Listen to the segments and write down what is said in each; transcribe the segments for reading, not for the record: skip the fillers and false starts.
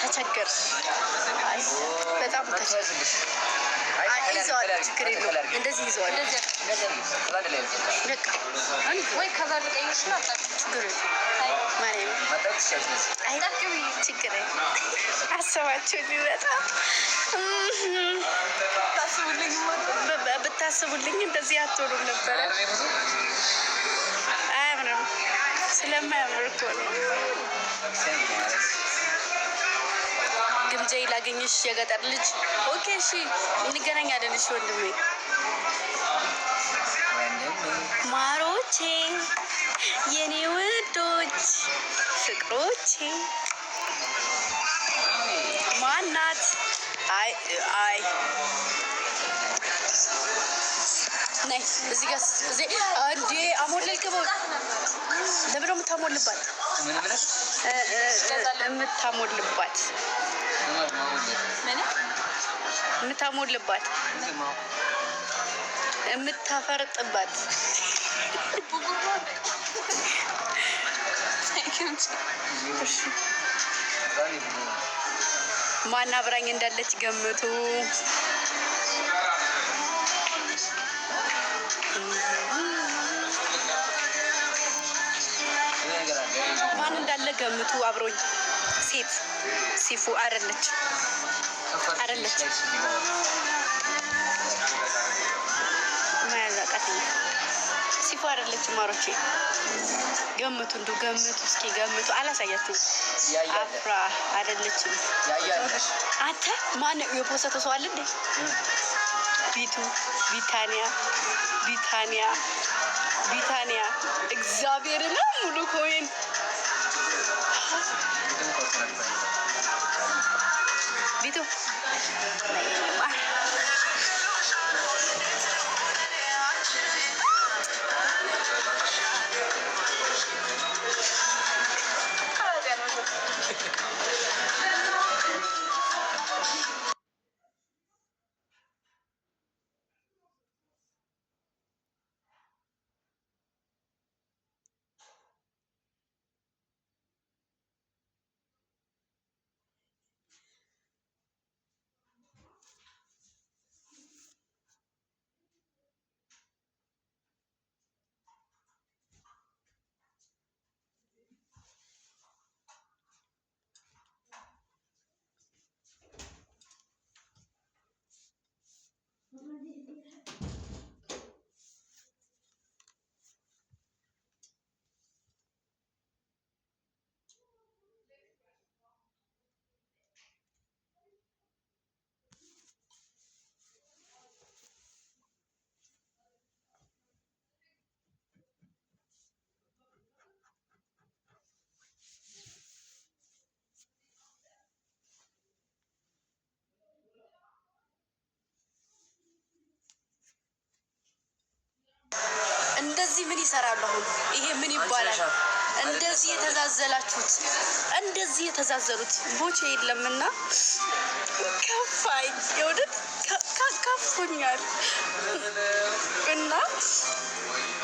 ተቸገር አይ በጣም ተቸገር ይዘዋል ችግር የለውም እንደዚህ ይዘዋል በቃ ወይ ከበር ቀይሽ ነው ችግር ማርያም አይታችሁ ችግር አሰባችሁ በጣም ብታስቡልኝ እንደዚህ አትሆኑም ነበረ አያምርም ስለማያምር እኮ ነው ግምጃ ላገኝሽ የገጠር ልጅ ኦኬ እሺ እንገናኛለን እሺ ወንድሜ ማሮቼ የኔ ውዶች ፍቅሮቼ ማናት አይ ነይ እዚህ ጋር እዚህ አንዴ አሞልልከው ለምን የምታሞልባት ምን ብለሽ የምታሞልባት የምታሞልባት የምታፈርጥባት ማን አብራኝ እንዳለች ገምቱ ማን እንዳለ ገምቱ አብሮኝ ሴት ሲፉ አይደለች ማያዛቃት ሲፉ አይደለች ማሮቼ ገምቱ እንዱ ገምቱ እስኪ ገምቱ አላሳያችሁ አፍራ አይደለችም አተ ማን የፖስተው ሰው አለ እንዴ ቢቱ ቢታኒያ እግዚአብሔር ነው ሙሉ ኮይን ቢቱ እንደዚህ ምን ይሰራል አሁን ይሄ ምን ይባላል እንደዚህ የተዛዘሉት ቦቼ የለምና ከፋይ የወደት ካካፉኛል እና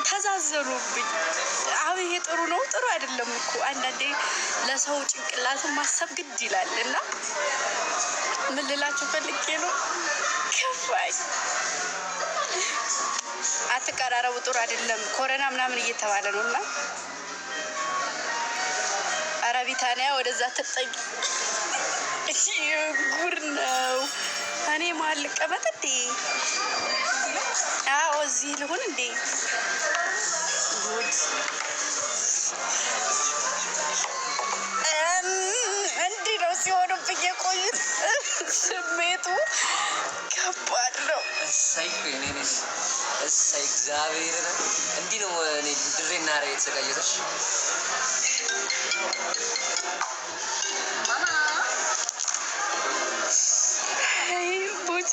ተዛዘሉብኝ አሁን ይሄ ጥሩ ነው ጥሩ አይደለም እኮ አንዳንዴ ለሰው ጭንቅላት ማሰብ ግድ ይላልና ምን ልላችሁ ፈልጌ ነው ከፋይ አትቀራረቡ ጥሩ አይደለም ኮሮና ምናምን እየተባለ ነውና አረቢታኒያ ወደዛ ተጠቂ እሺ ጉር ነው እኔ ማልቀበጥ እንዴ አዎ እዚህ ልሁን እንዴ ጉድ እንዴ ነው ሲሆንብኝ የቆዩት ስሜቱ ከባድ ነው እሰይ እግዚአብሔር እንዲህ ነው እኔ ድሬና ራይ የተሰቃየሽ ቡቼ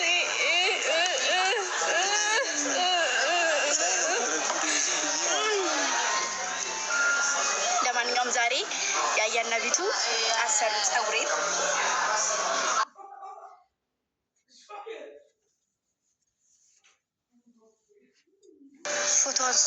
ለማንኛውም ዛሬ ያያና ቢቱ አሰሩ ፀጉሬን ፎቶዝ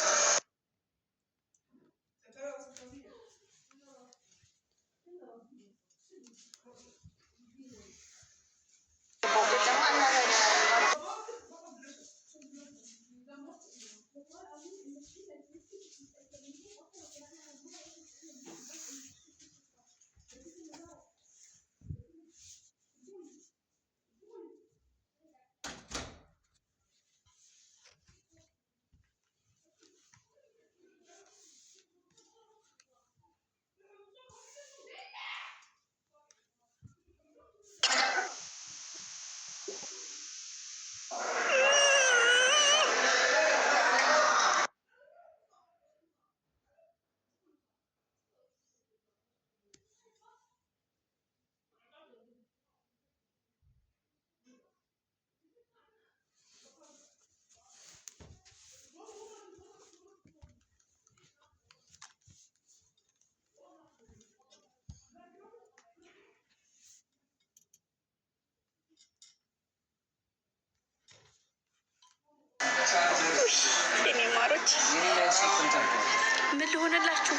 ምን ልሆንላችሁ?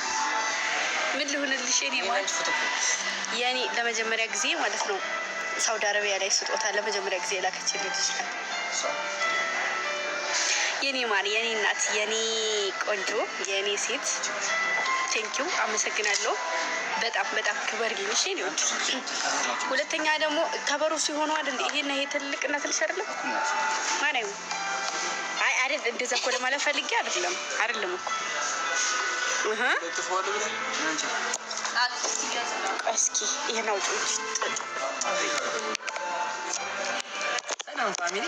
ምን ልሆንልሽ? የኔ ለመጀመሪያ ጊዜ ማለት ነው ሳውዲ አረቢያ ላይ ስጦታ ለመጀመሪያ ጊዜ የላከችልኝ ልጅ ናት። የኔ ማር፣ የኔ እናት፣ የኔ ቆንጆ፣ የኔ ሴት ቴንኪው፣ አመሰግናለሁ። በጣም በጣም ክበርልኝ። እሺ ነው። ሁለተኛ ደግሞ ከበሩ ሲሆኑ አይደል ይሄ ትልቅና ትንሽ አይደለም ማለት ነው። አይ አይደል እንደዛ እኮ ለማለት ፈልጌ አይደለም እኮ እስኪ ይሄን አውጪ። ሰላም ፋሚሊ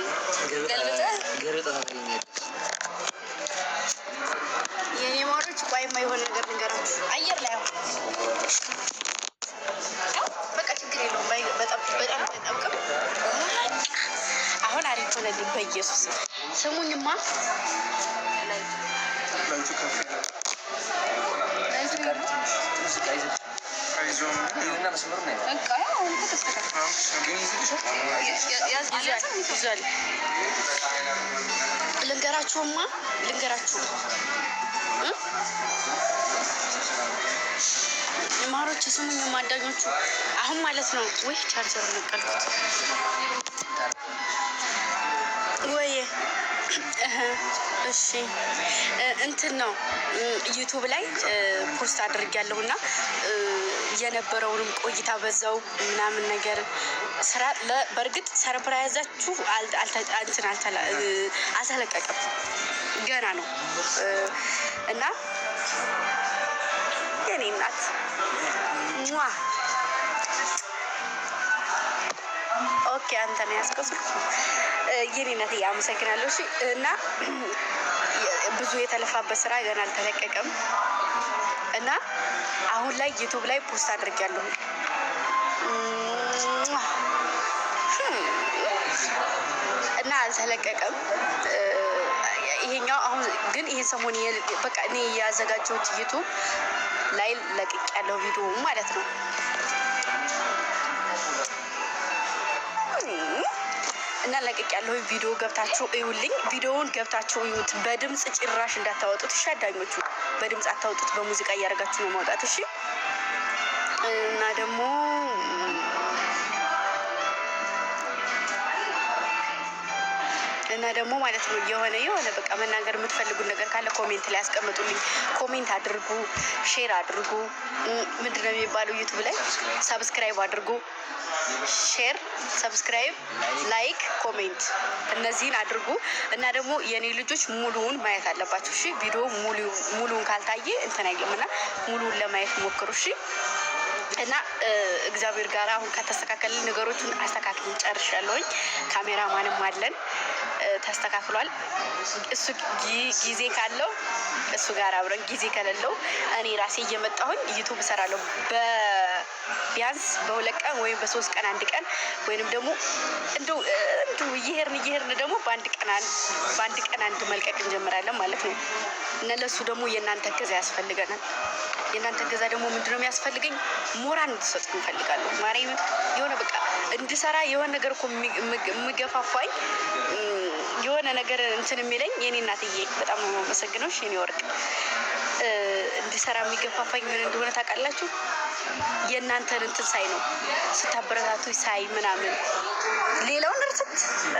የኔ ማሮች ቆይማ የሆነ ነገር ልንገራችሁ። አየር ላይ አሁን በቃ ችግር የለውም። በጣም አሁን አሪፍ ሆነልኝ። በኢየሱስ ስሙኝማ ልንገራችሁማ ማሮች ስሙኝ፣ ማዳኞቹ አሁን ማለት ነው። ወይ ቻርጀር ነቀልኩት ወይ እሺ እንትን ነው ዩቱብ ላይ ፖስት አድርጌያለሁ እና የነበረውንም ቆይታ በዛው ምናምን ነገር ስራ በእርግጥ ሰርፕራይዛችሁ አልተለቀቀም ገና ነው እና የኔ እናት ኦኬ አንተ ነው ያስቀስኩት። የኔ እናት አመሰግናለሁ። እሺ እና ብዙ የተለፋበት ስራ ገና አልተለቀቀም እና አሁን ላይ ዩቲዩብ ላይ ፖስት አድርጌያለሁ እና አልተለቀቀም። ይሄኛው አሁን ግን ይሄ ሰሞን በቃ እኔ ያዘጋጀሁት ዩቲዩብ ላይ ለቅቄያለሁ ቪዲዮ ማለት ነው። እና ለቅቄያለሁ ቪዲዮ ገብታችሁ እዩልኝ። ቪዲዮውን ገብታችሁ እዩት። በድምጽ ጭራሽ እንዳታወጡት እሺ። አዳኞቹ በድምጽ አታወጡት፣ በሙዚቃ እያደረጋችሁ ነው ማውጣት እሺ። እና ደግሞ ማለት ነው የሆነ በቃ መናገር የምትፈልጉት ነገር ካለ ኮሜንት ላይ አስቀምጡልኝ። ኮሜንት አድርጉ፣ ሼር አድርጉ። ምንድነው የሚባለው ዩቲዩብ ላይ ሰብስክራይብ አድርጉ። ሼር፣ ሰብስክራይብ፣ ላይክ፣ ኮሜንት እነዚህን አድርጉ። እና ደግሞ የኔ ልጆች ሙሉውን ማየት አለባችሁ እሺ። ቪዲዮ ሙሉውን ካልታየ እንትን አይልም እና ሙሉውን ለማየት ሞክሩ እሺ። እና እግዚአብሔር ጋር አሁን ከተስተካከልን ነገሮችን አስተካክለን ጨርሻለሁኝ። ካሜራማንም አለን ተስተካክሏል። እሱ ጊዜ ካለው እሱ ጋር አብረን፣ ጊዜ ከሌለው እኔ ራሴ እየመጣሁኝ ዩቲዩብ እሰራለሁ። ቢያንስ በ2 ቀን ወይም በ3 ቀን አንድ ቀን ወይንም ደግሞ እንደው እየሄድን ደግሞ በአንድ ቀን አንድ መልቀቅ እንጀምራለን ማለት ነው። እና ለሱ ደግሞ የእናንተ እገዛ ያስፈልገናል። የእናንተ እገዛ ደግሞ ምንድነው የሚያስፈልገኝ? ሞራል እንድትሰጡ እንፈልጋለሁ። ማርያም የሆነ በቃ እንድሰራ የሆነ ነገር እኮ የሚገፋፋኝ የሆነ ነገር እንትን የሚለኝ የኔ እናትዬ በጣም ነው የማመሰግነው። የኔ ወርቅ እንድሰራ የሚገፋፋኝ ምን እንደሆነ ታውቃላችሁ? የእናንተን እንትን ሳይ ነው፣ ስታበረታቱ ሳይ ምናምን ሌላውን እርሱት።